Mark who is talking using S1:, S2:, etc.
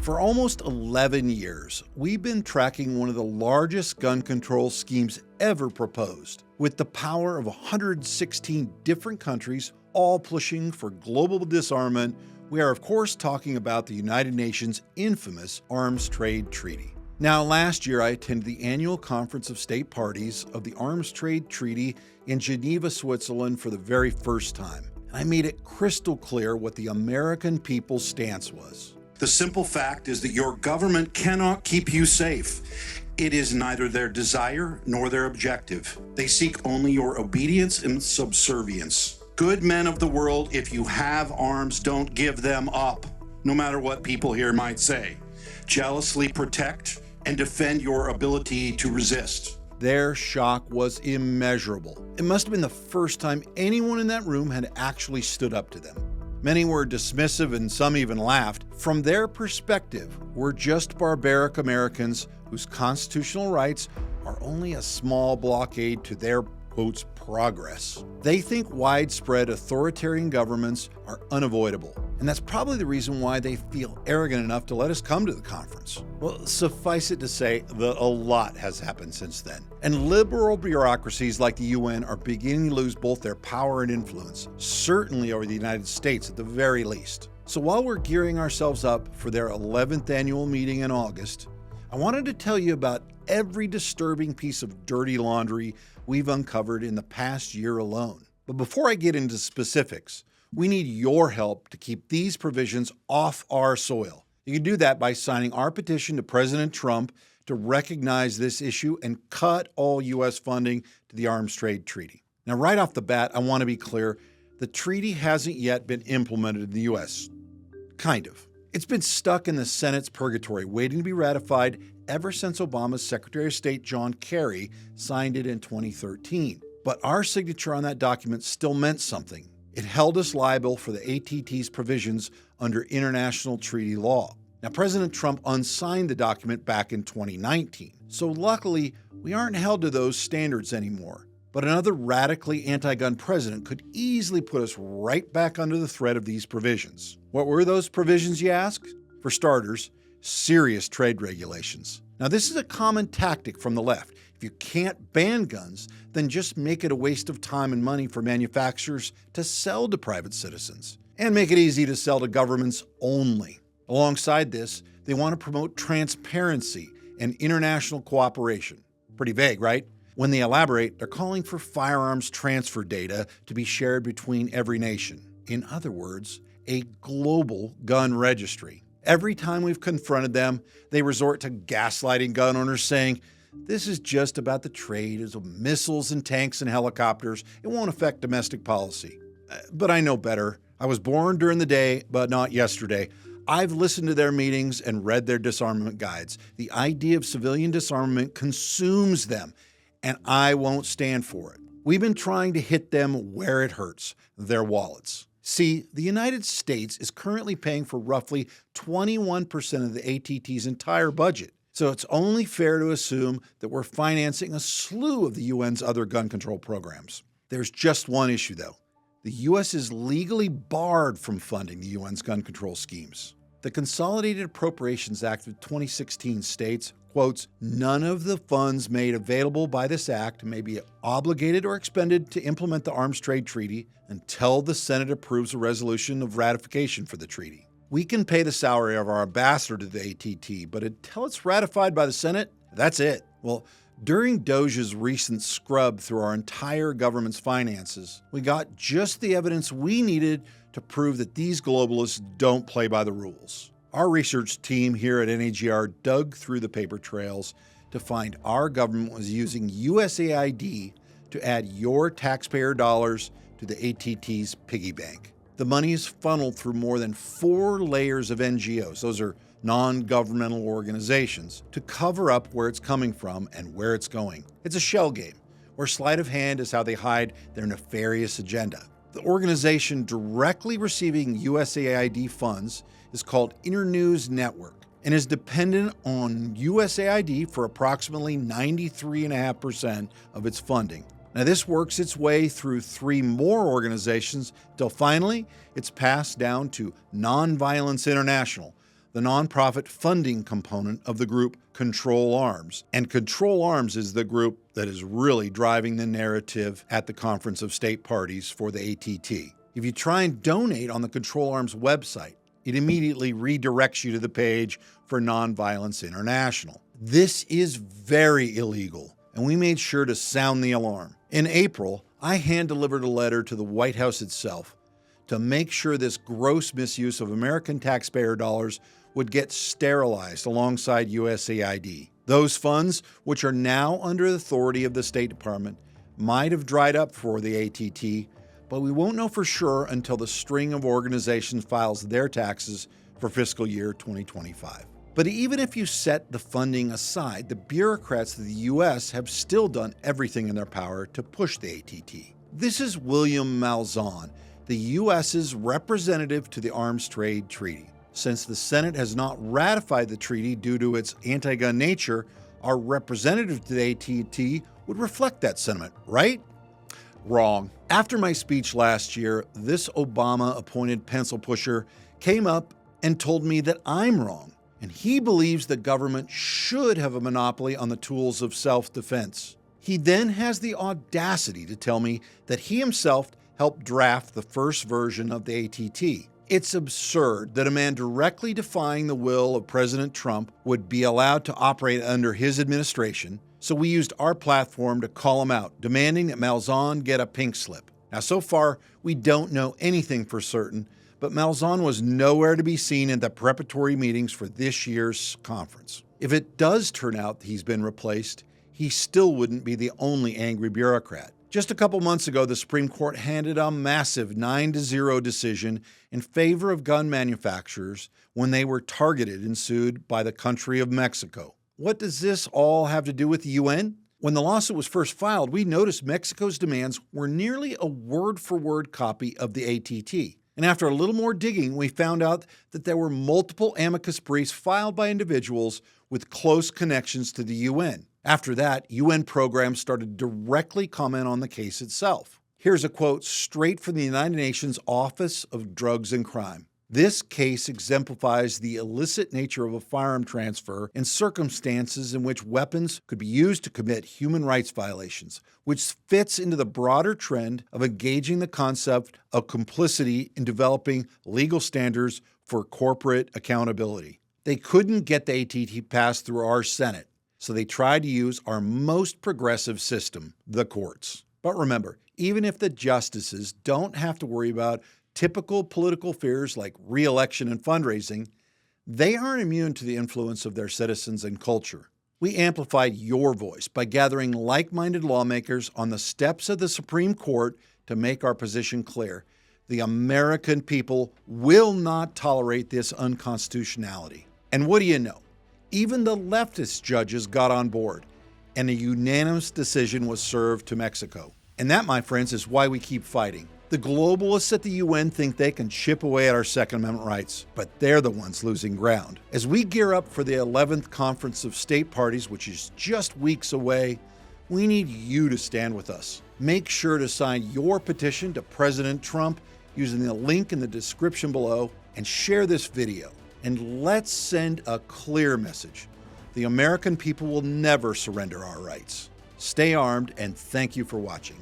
S1: For almost 11 years, we've been tracking one of the largest gun control schemes ever proposed. With the power of 116 different countries, all pushing for global disarmament, we are of course talking about the United Nations' infamous Arms Trade Treaty. Now, last year I attended the annual Conference of State Parties of the Arms Trade Treaty in Geneva, Switzerland for the very first time. And I made it crystal clear what the American people's stance was.
S2: The simple fact is that your government cannot keep you safe. It is neither their desire nor their objective. They seek only your obedience and subservience. Good men of the world, if you have arms, don't give them up, no matter what people here might say. Jealously protect and defend your ability to resist.
S1: Their shock was immeasurable. It must have been the first time anyone in that room had actually stood up to them. Many were dismissive and some even laughed. From their perspective, we're just barbaric Americans whose constitutional rights are only a small blockade to their, quotes, progress. They think widespread authoritarian governments are unavoidable. And that's probably the reason why they feel arrogant enough to let us come to the conference. Well, suffice it to say that a lot has happened since then. And liberal bureaucracies like the UN are beginning to lose both their power and influence, certainly over the United States at the very least. So while we're gearing ourselves up for their 11th annual meeting in August, I wanted to tell you about every disturbing piece of dirty laundry we've uncovered in the past year alone. But before I get into specifics, we need your help to keep these provisions off our soil. You can do that by signing our petition to President Trump to recognize this issue and cut all U.S. funding to the Arms Trade Treaty. Now, right off the bat, I want to be clear, the treaty hasn't yet been implemented in the U.S. Kind of. It's been stuck in the Senate's purgatory, waiting to be ratified ever since Obama's Secretary of State John Kerry signed it in 2013. But our signature on that document still meant something. It held us liable for the ATT's provisions under international treaty law. Now, President Trump unsigned the document back in 2019, so luckily we aren't held to those standards anymore. But another radically anti-gun president could easily put us right back under the threat of these provisions. What were those provisions, you ask? For starters, serious trade regulations. Now, this is a common tactic from the left. If you can't ban guns, then just make it a waste of time and money for manufacturers to sell to private citizens. And make it easy to sell to governments only. Alongside this, they want to promote transparency and international cooperation. Pretty vague, right? When they elaborate, they're calling for firearms transfer data to be shared between every nation. In other words, a global gun registry. Every time we've confronted them, they resort to gaslighting gun owners, saying, this is just about the trade of missiles and tanks and helicopters. It won't affect domestic policy. But I know better. I was born during the day, but not yesterday. I've listened to their meetings and read their disarmament guides. The idea of civilian disarmament consumes them, and I won't stand for it. We've been trying to hit them where it hurts, their wallets. See, the United States is currently paying for roughly 21% of the ATT's entire budget. So it's only fair to assume that we're financing a slew of the UN's other gun control programs. There's just one issue, though. The U.S. is legally barred from funding the UN's gun control schemes. The Consolidated Appropriations Act of 2016 states, quotes, none of the funds made available by this act may be obligated or expended to implement the Arms Trade Treaty until the Senate approves a resolution of ratification for the treaty. We can pay the salary of our ambassador to the ATT, but until it's ratified by the Senate, that's it. Well, during DOJ's recent scrub through our entire government's finances, we got just the evidence we needed to prove that these globalists don't play by the rules. Our research team here at NAGR dug through the paper trails to find our government was using USAID to add your taxpayer dollars to the ATT's piggy bank. The money is funneled through more than 4 layers of NGOs, those are non-governmental organizations, to cover up where it's coming from and where it's going. It's a shell game, where sleight of hand is how they hide their nefarious agenda. The organization directly receiving USAID funds is called Internews Network and is dependent on USAID for approximately 93.5% of its funding. Now, this works its way through 3 more organizations till finally it's passed down to Nonviolence International, the nonprofit funding component of the group Control Arms. And Control Arms is the group that is really driving the narrative at the Conference of State Parties for the ATT. If you try and donate on the Control Arms website, it immediately redirects you to the page for Nonviolence International. This is very illegal, and we made sure to sound the alarm. In April, I hand-delivered a letter to the White House itself to make sure this gross misuse of American taxpayer dollars would get sterilized alongside USAID. Those funds, which are now under the authority of the State Department, might have dried up for the ATT, but we won't know for sure until the string of organizations files their taxes for fiscal year 2025. But even if you set the funding aside, the bureaucrats of the U.S. have still done everything in their power to push the ATT. This is William Malzahn, the U.S.'s representative to the Arms Trade Treaty. Since the Senate has not ratified the treaty due to its anti-gun nature, our representative to the ATT would reflect that sentiment, right? Wrong. After my speech last year, this Obama-appointed pencil pusher came up and told me that I'm wrong, and he believes the government should have a monopoly on the tools of self-defense. He then has the audacity to tell me that he himself helped draft the first version of the ATT. It's absurd that a man directly defying the will of President Trump would be allowed to operate under his administration, so we used our platform to call him out, demanding that Malzahn get a pink slip. Now, so far, we don't know anything for certain, but Malzahn was nowhere to be seen at the preparatory meetings for this year's conference. If it does turn out he's been replaced, he still wouldn't be the only angry bureaucrat. Just a couple months ago, the Supreme Court handed a massive 9-0 decision in favor of gun manufacturers when they were targeted and sued by the country of Mexico. What does this all have to do with the UN? When the lawsuit was first filed, we noticed Mexico's demands were nearly a word-for-word copy of the ATT. And after a little more digging, we found out that there were multiple amicus briefs filed by individuals with close connections to the UN. After that, UN programs started to directly comment on the case itself. Here's a quote straight from the United Nations Office of Drugs and Crime. This case exemplifies the illicit nature of a firearm transfer and circumstances in which weapons could be used to commit human rights violations, which fits into the broader trend of engaging the concept of complicity in developing legal standards for corporate accountability. They couldn't get the ATT passed through our Senate, so they tried to use our most progressive system, the courts. But remember, even if the justices don't have to worry about typical political fears like re-election and fundraising, they aren't immune to the influence of their citizens and culture. We amplified your voice by gathering like-minded lawmakers on the steps of the Supreme Court to make our position clear. The American people will not tolerate this unconstitutionality. And what do you know? Even the leftist judges got on board, and a unanimous decision was served to Mexico. And that, my friends, is why we keep fighting. The globalists at the UN think they can chip away at our Second Amendment rights, but they're the ones losing ground. As we gear up for the 11th Conference of State Parties, which is just weeks away, we need you to stand with us. Make sure to sign your petition to President Trump using the link in the description below and share this video. And let's send a clear message. The American people will never surrender our rights. Stay armed, and thank you for watching.